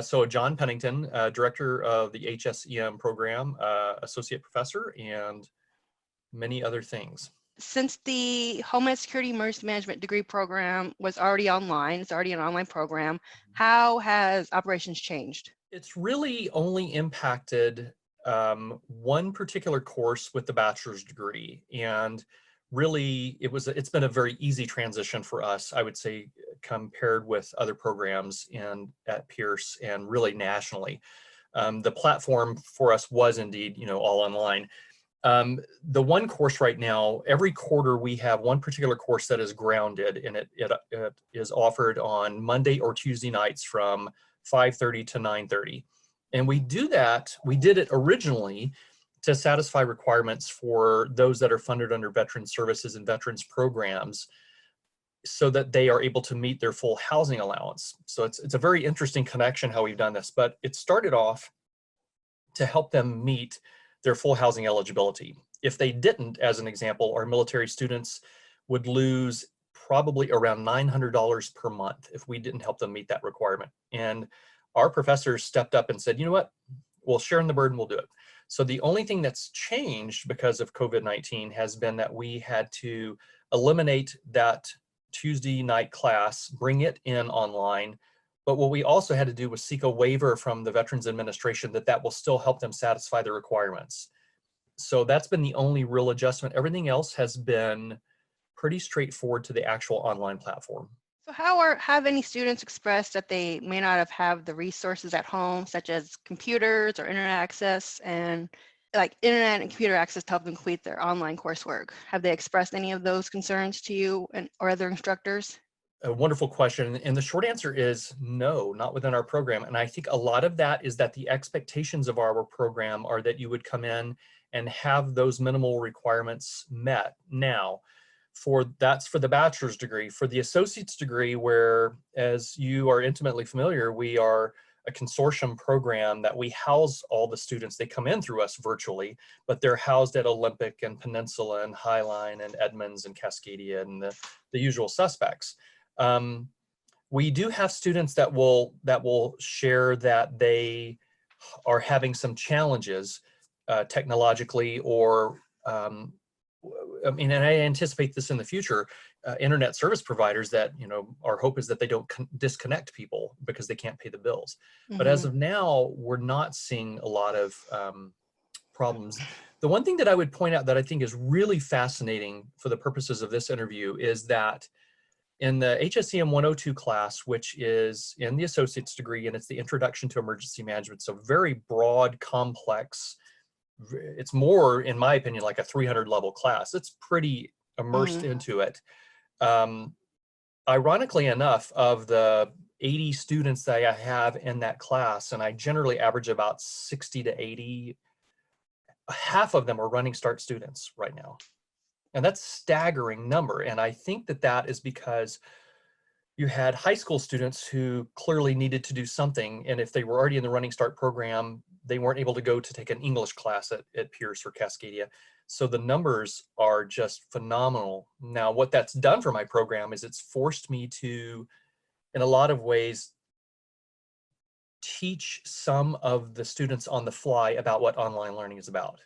So John Pennington, director of the HSEM program, associate professor, and many other things. Since the Homeland Security Emergency Management degree program was already online, it's already an online program, how has operations changed? It's really only impacted one particular course with the bachelor's degree, and really it's been a very easy transition for us, I would say, compared with other programs at Pierce and really nationally. The platform for us was indeed, all online. The one course right now, every quarter we have one particular course that is grounded, and it is offered on Monday or Tuesday nights from 5:30 to 9:30. And we did it originally to satisfy requirements for those that are funded under veteran services and veterans programs so that they are able to meet their full housing allowance. So it's a very interesting connection how we've done this, but it started off to help them meet their full housing eligibility. If they didn't, as an example, our military students would lose probably around $900 per month if we didn't help them meet that requirement. And our professors stepped up and said, you know what, we'll share in the burden, we'll do it. So the only thing that's changed because of COVID-19 has been that we had to eliminate that Tuesday night class, bring it in online. But what we also had to do was seek a waiver from the Veterans Administration that will still help them satisfy the requirements. So that's been the only real adjustment. Everything else has been pretty straightforward to the actual online platform. So have any students expressed that they may not have the resources at home, such as computers or internet access, and like internet and computer access to help them complete their online coursework? Have they expressed any of those concerns to you or other instructors? A wonderful question. And the short answer is no, not within our program. And I think a lot of that is that the expectations of our program are that you would come in and have those minimal requirements met. Now, that's for the bachelor's degree. For the associate's degree, where, as you are intimately familiar, we are a consortium program that we house all the students. They come in through us virtually, but they're housed at Olympic and Peninsula and Highline and Edmonds and Cascadia and the usual suspects. We do have students that will share that they are having some challenges technologically, or and I anticipate this in the future, internet service providers that, our hope is that they don't disconnect people because they can't pay the bills. But as of now, we're not seeing a lot of problems. The one thing that I would point out that I think is really fascinating for the purposes of this interview is that in the HSEM 102 class, which is in the associate's degree, and it's the Introduction to Emergency Management, so very broad, complex. It's more, in my opinion, like a 300 level class. It's pretty immersed into it. Ironically enough, of the 80 students that I have in that class, and I generally average about 60 to 80, half of them are running start students right now. And that's a staggering number. And I think that is because you had high school students who clearly needed to do something. And if they were already in the Running Start program, they weren't able to go to take an English class at Pierce or Cascadia. So the numbers are just phenomenal. Now, what that's done for my program is it's forced me to, in a lot of ways, teach some of the students on the fly about what online learning is about.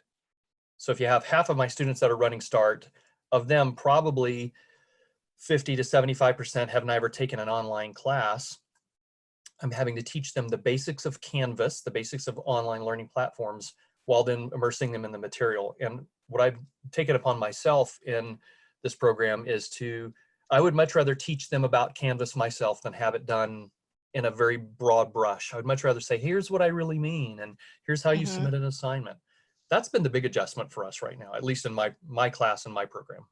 So if you have half of my students that are running Start, of them probably 50 to 75% have never taken an online class. I'm having to teach them the basics of Canvas, the basics of online learning platforms, while then immersing them in the material. And what I've taken upon myself in this program is I would much rather teach them about Canvas myself than have it done in a very broad brush. I would much rather say, here's what I really mean, and here's how you submit an assignment. That's been the big adjustment for us right now, at least in my class and my program.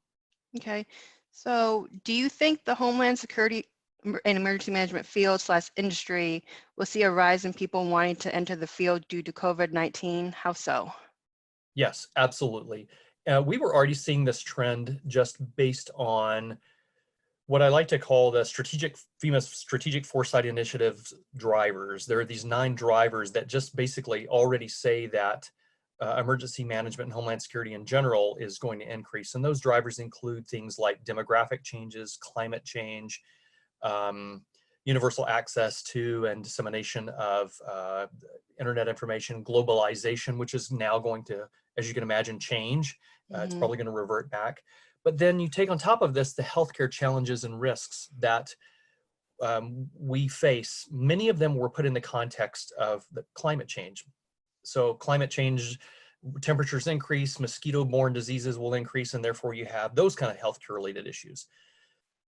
Okay. So do you think the Homeland Security and emergency management field / industry will see a rise in people wanting to enter the field due to COVID-19? How so? Yes, absolutely. We were already seeing this trend just based on what I like to call the FEMA's Strategic Foresight Initiative drivers. There are these 9 drivers that just basically already say that emergency management and Homeland Security in general is going to increase. And those drivers include things like demographic changes, climate change, universal access to and dissemination of internet information, globalization, which is now going to, as you can imagine, change. It's Hmm. probably going to revert back. But then you take on top of this the healthcare challenges and risks that we face. Many of them were put in the context of the climate change. So climate change, temperatures increase, mosquito-borne diseases will increase, and therefore you have those kind of healthcare-related issues.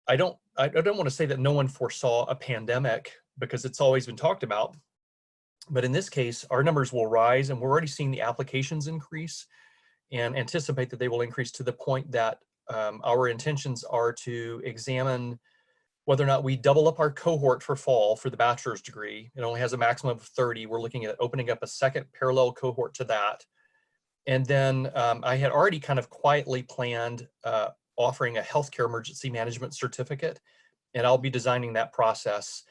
I don't want to say that no one foresaw a pandemic because it's always been talked about, but in this case, our numbers will rise, and we're already seeing the applications increase and anticipate that they will increase to the point that our intentions are to examine whether or not we double up our cohort for fall for the bachelor's degree. It only has a maximum of 30. We're looking at opening up a second parallel cohort to that. And then I had already kind of quietly planned offering a healthcare emergency management certificate, and I'll be designing that process,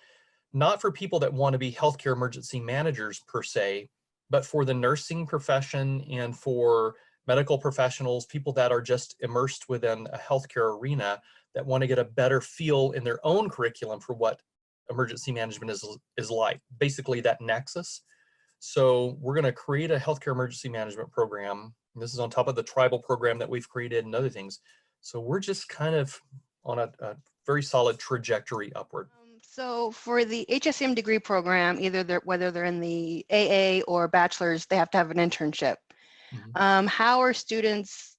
not for people that want to be healthcare emergency managers per se, but for the nursing profession and for medical professionals, people that are just immersed within a healthcare arena that want to get a better feel in their own curriculum for what emergency management is like, basically that nexus. So we're going to create a healthcare emergency management program. This is on top of the tribal program that we've created and other things. So we're just kind of on a very solid trajectory upward. So for the HSM degree program, whether they're in the AA or bachelor's, they have to have an internship. Mhm. How are students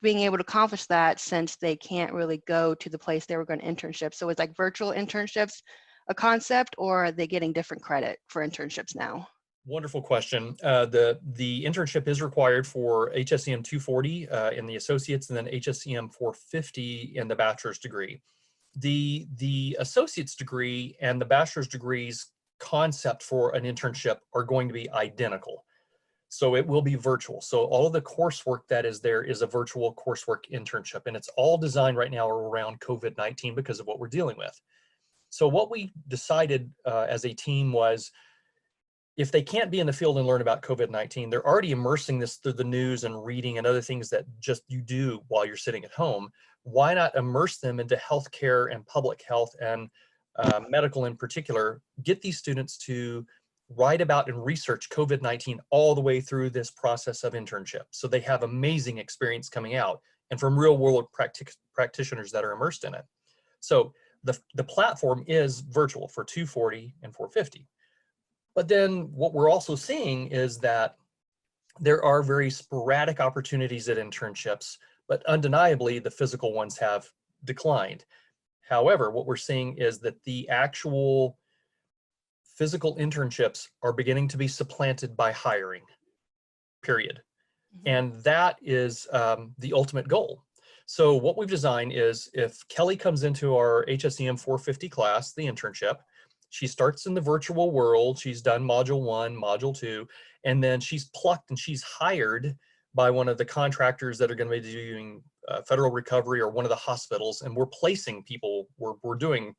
being able to accomplish that since they can't really go to the place they were going to internship? So it's like virtual internships a concept, or are they getting different credit for internships now? Wonderful question. The internship is required for HSEM 240 in the associates, and then HSEM 450 in the bachelor's degree. The associate's degree and the bachelor's degree's concept for an internship are going to be identical. So it will be virtual. So all of the coursework that is there is a virtual coursework internship, and it's all designed right now around COVID-19 because of what we're dealing with. So what we decided as a team was, if they can't be in the field and learn about COVID-19, they're already immersing this through the news and reading and other things that just you do while you're sitting at home. Why not immerse them into healthcare and public health and medical in particular, get these students to write about and research COVID-19 all the way through this process of internship. So they have amazing experience coming out and from real world practitioners that are immersed in it. So the platform is virtual for 240 and 450. But then what we're also seeing is that there are very sporadic opportunities at internships, but undeniably the physical ones have declined. However, what we're seeing is that the actual physical internships are beginning to be supplanted by hiring, period. And that is the ultimate goal. So what we've designed is, if Kelly comes into our HSEM 450 class, the internship, she starts in the virtual world, she's done module 1, module 2, and then she's plucked and she's hired by one of the contractors that are going to be doing federal recovery or one of the hospitals, and we're placing people, we're doing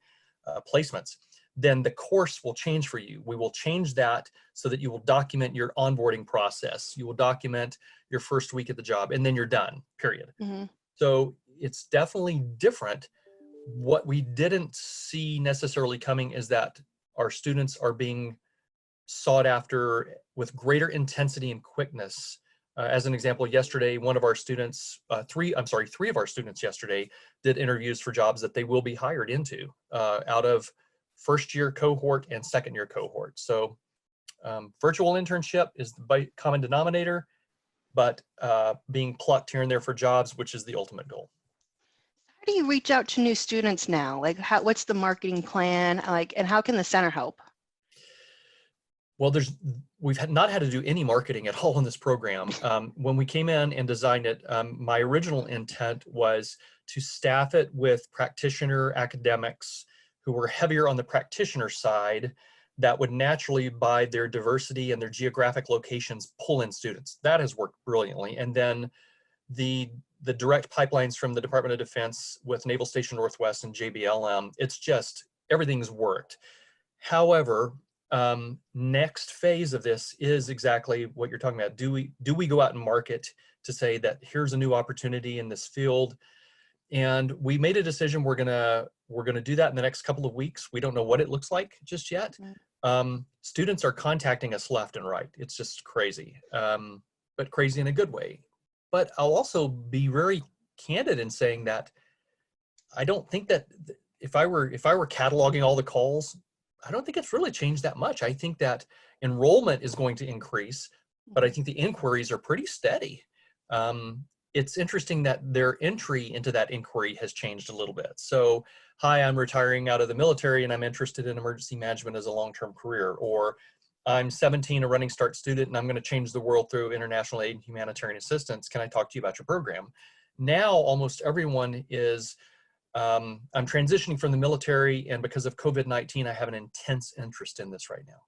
placements. Then the course will change for you. We will change that so that you will document your onboarding process. You will document your first week at the job, and then you're done, period. Mm-hmm. So it's definitely different. What we didn't see necessarily coming is that our students are being sought after with greater intensity and quickness. As an example, yesterday, one of our students, three of our students yesterday did interviews for jobs that they will be hired into out of first year cohort and second year cohort. So virtual internship is the common denominator, but being plucked here and there for jobs, which is the ultimate goal. How do you reach out to new students now? Like, what's the marketing plan? Like, and how can the center help? Well, we've not had to do any marketing at all in this program. When we came in and designed it, my original intent was to staff it with practitioner academics who were heavier on the practitioner side, that would naturally, by their diversity and their geographic locations, pull in students. That has worked brilliantly. And then the direct pipelines from the Department of Defense with Naval Station Northwest and JBLM, it's just, everything's worked. However, next phase of this is exactly what you're talking about. Do we go out and market to say that here's a new opportunity in this field? And we made a decision, we're gonna We're going to do that in the next couple of weeks. We don't know what it looks like just yet. Students are contacting us left and right. It's just crazy, but crazy in a good way. But I'll also be very candid in saying that I don't think that if I were cataloging all the calls, I don't think it's really changed that much. I think that enrollment is going to increase, but I think the inquiries are pretty steady. It's interesting that their entry into that inquiry has changed a little bit. So, hi, I'm retiring out of the military and I'm interested in emergency management as a long-term career. Or I'm 17, a Running Start student, and I'm going to change the world through international aid and humanitarian assistance. Can I talk to you about your program? Now, almost everyone is, I'm transitioning from the military, and because of COVID-19, I have an intense interest in this right now.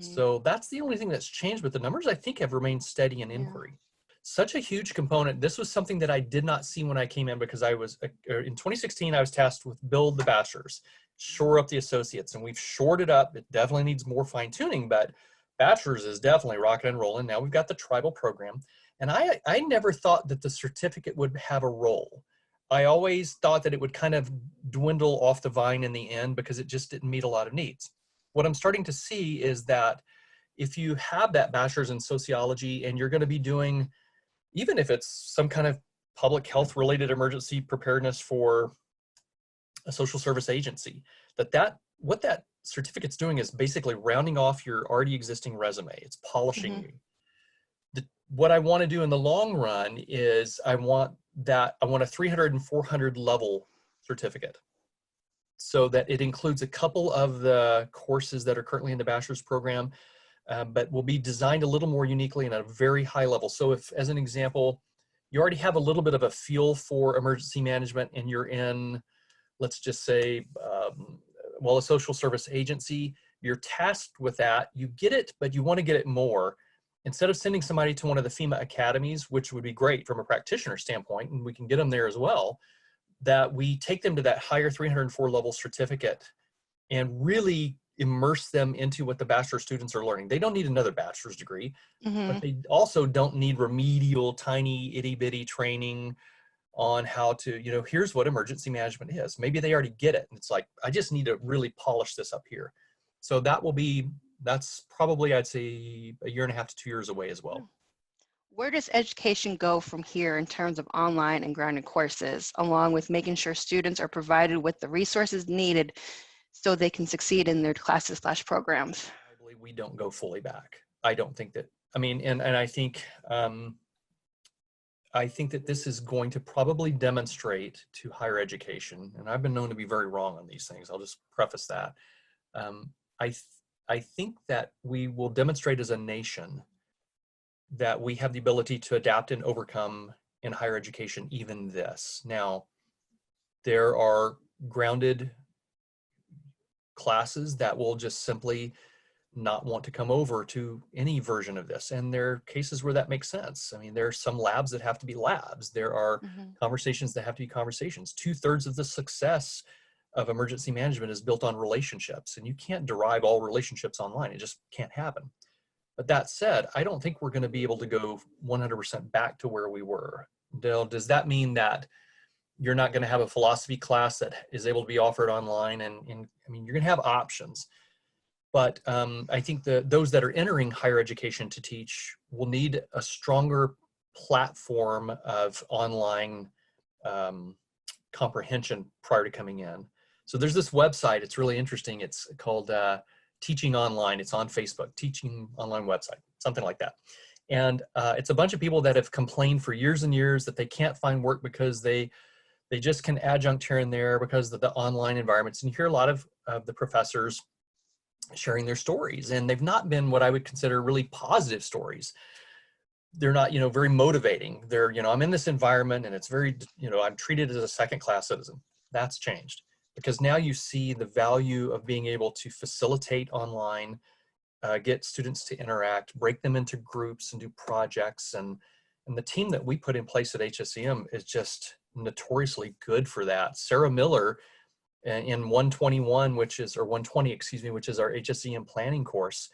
So that's the only thing that's changed, but the numbers I think have remained steady in inquiry. Such a huge component. This was something that I did not see when I came in, because I was, in 2016, I was tasked with build the bachelors, shore up the associates, and we've shored it up. It definitely needs more fine tuning, but bachelors is definitely rocking and rolling. Now we've got the tribal program, and I never thought that the certificate would have a role. I always thought that it would kind of dwindle off the vine in the end because it just didn't meet a lot of needs. What I'm starting to see is that if you have that bachelor's in sociology and you're going to be doing, even if it's some kind of public health related emergency preparedness for a social service agency, what that certificate's doing is basically rounding off your already existing resume. It's polishing you. What I want to do in the long run is I want a 300 and 400 level certificate, so that it includes a couple of the courses that are currently in the bachelor's program, but will be designed a little more uniquely and at a very high level. So if, as an example, you already have a little bit of a feel for emergency management and you're in, let's just say, a social service agency, you're tasked with that, you get it, but you want to get it more. Instead of sending somebody to one of the FEMA academies, which would be great from a practitioner standpoint, and we can get them there as well, that we take them to that higher 304 level certificate and really immerse them into what the bachelor students are learning. They don't need another bachelor's degree, but they also don't need remedial, tiny, itty bitty training on how to, here's what emergency management is. Maybe they already get it. And it's like, I just need to really polish this up here. So that's probably, I'd say, 1.5 to 2 years away as well. Where does education go from here in terms of online and grounded courses, along with making sure students are provided with the resources needed so they can succeed in their classes/programs? I believe we don't go fully back. I don't think that, and I think that this is going to probably demonstrate to higher education, and I've been known to be very wrong on these things. I'll just preface that. I think that we will demonstrate as a nation that we have the ability to adapt and overcome in higher education, even this. Now, there are grounded classes that will just simply not want to come over to any version of this. And there are cases where that makes sense. There are some labs that have to be labs. There are conversations that have to be conversations. 2/3 of the success of emergency management is built on relationships, and you can't derive all relationships online. It just can't happen. But that said, I don't think we're going to be able to go 100% back to where we were. Does that mean that you're not going to have a philosophy class that is able to be offered online? And you're going to have options. But I think those that are entering higher education to teach will need a stronger platform of online comprehension prior to coming in. So there's this website, it's really interesting. It's called Teaching Online. It's on Facebook, Teaching Online website, something like that. And it's a bunch of people that have complained for years and years that they can't find work because they just can adjunct here and there because of the online environments. And you hear a lot of the professors sharing their stories, and they've not been what I would consider really positive stories. They're not, very motivating. They're, I'm in this environment and it's very, I'm treated as a second-class citizen. That's changed because now you see the value of being able to facilitate online, get students to interact, break them into groups and do projects. And the team that we put in place at HSEM is just notoriously good for that. Sarah Miller in 121, which is our HSEM planning course,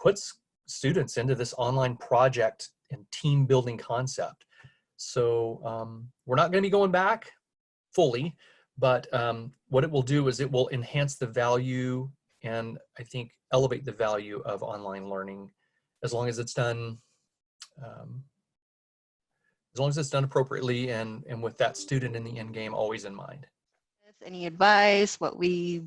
puts students into this online project and team building concept. So we're not going to be going back fully, But what it will do is it will enhance the value and I think elevate the value of online learning as long as it's done um, appropriately and with that student in the end game always in mind. Any advice, what we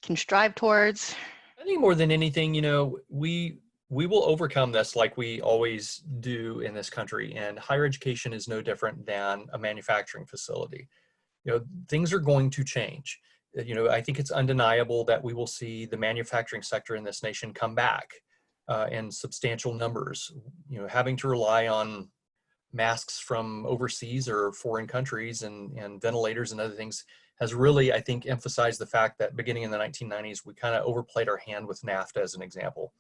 can strive towards? I think more than anything, you know, we will overcome this like we always do in this country, and higher education is no different than a manufacturing facility. You know, things are going to change. You know, I think it's undeniable that we will see the manufacturing sector in this nation come back in substantial numbers. You know, having to rely on masks from overseas or foreign countries and ventilators and other things has really, I think, emphasized the fact that beginning in the 1990s, we kind of overplayed our hand with NAFTA as an example.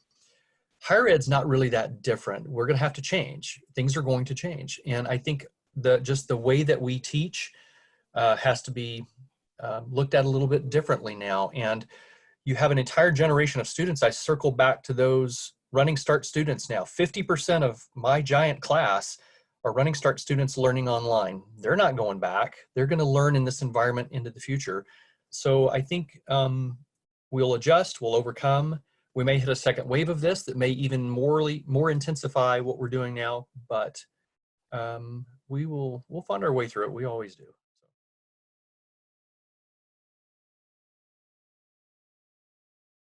Higher ed's not really that different. We're going to have to change. Things are going to change. And I think just the way that we teach has to be looked at a little bit differently now. And you have an entire generation of students. I circle back to those Running Start students now. 50% of my giant class are Running Start students learning online. They're not going back. They're going to learn in this environment into the future. So I think we'll adjust, we'll overcome. We may hit a second wave of this that may even more intensify what we're doing now, but we'll find our way through it. We always do.